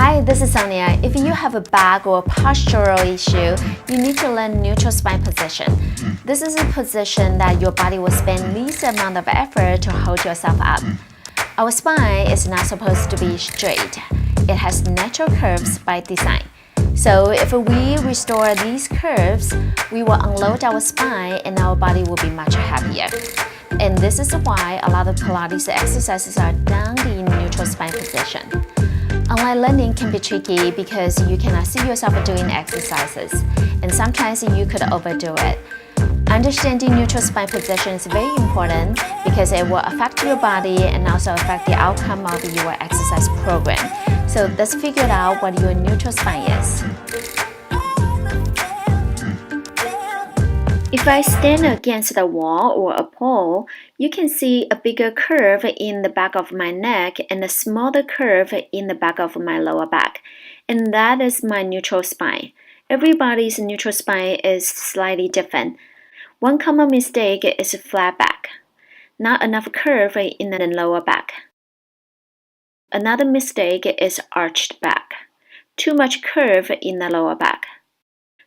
Hi, this is Sonya. If you have a back or postural issue, you need to learn neutral spine position. This is a position that your body will spend least amount of effort to hold yourself up. Our spine is not supposed to be straight. It has natural curves by design. So if we restore these curves, we will unload our spine and our body will be much happier. And this is why a lot of Pilates exercises are done in neutral spine position. Online learning can be tricky because you cannot see yourself doing exercises, and sometimes you could overdo it. Understanding neutral spine position is very important because it will affect your body and also affect the outcome of your exercise program. So let's figure out what your neutral spine is. If I stand against a wall or a pole, you can see a bigger curve in the back of my neck and a smaller curve in the back of my lower back. And that is my neutral spine. Everybody's neutral spine is slightly different. One common mistake is flat back. Not enough curve in the lower back. Another mistake is arched back. Too much curve in the lower back.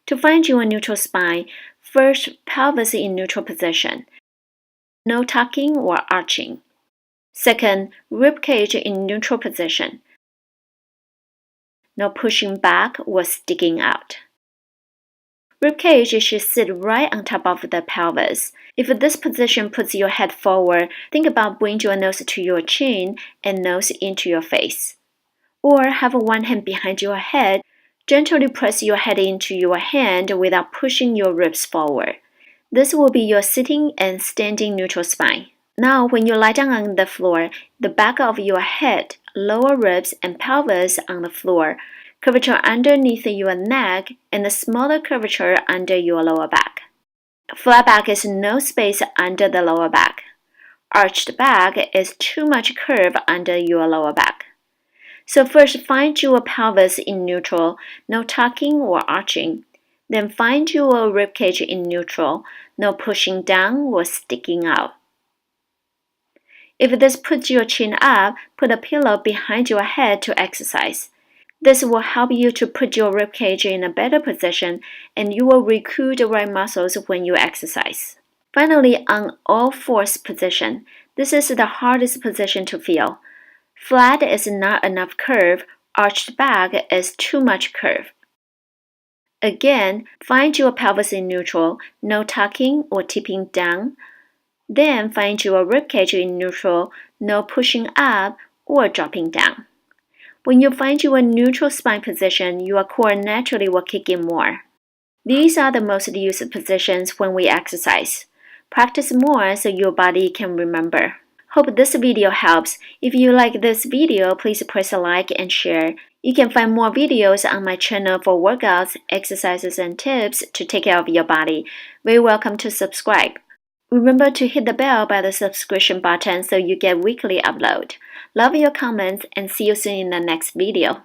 To find your neutral spine, first, pelvis in neutral position. No tucking or arching. Second, rib cage in neutral position. No pushing back or sticking out. Rib cage should sit right on top of the pelvis. If this position puts your head forward, think about bringing your nose to your chin and nose into your face. Or have one hand behind your head. Gently press your head into your hand without pushing your ribs forward. This will be your sitting and standing neutral spine. Now, when you lie down on the floor, the back of your head, lower ribs, and pelvis on the floor, curvature underneath your neck, and a smaller curvature under your lower back. Flat back is no space under the lower back. Arched back is too much curve under your lower back. So first, find your pelvis in neutral, no tucking or arching. Then find your ribcage in neutral, no pushing down or sticking out. If this puts your chin up, put a pillow behind your head to exercise. This will help you to put your ribcage in a better position, and you will recruit the right muscles when you exercise. Finally, on all fours position, this is the hardest position to feel. Flat is not enough curve, arched back is too much curve. Again, find your pelvis in neutral, no tucking or tipping down. Then find your ribcage in neutral, no pushing up or dropping down. When you find your neutral spine position, your core naturally will kick in more. These are the most used positions when we exercise. Practice more so your body can remember. Hope this video helps. If you like this video, please press a like and share. You can find more videos on my channel for workouts, exercises, and tips to take care of your body. Very welcome to subscribe. Remember to hit the bell by the subscription button so you get weekly upload. Love your comments and see you soon in the next video.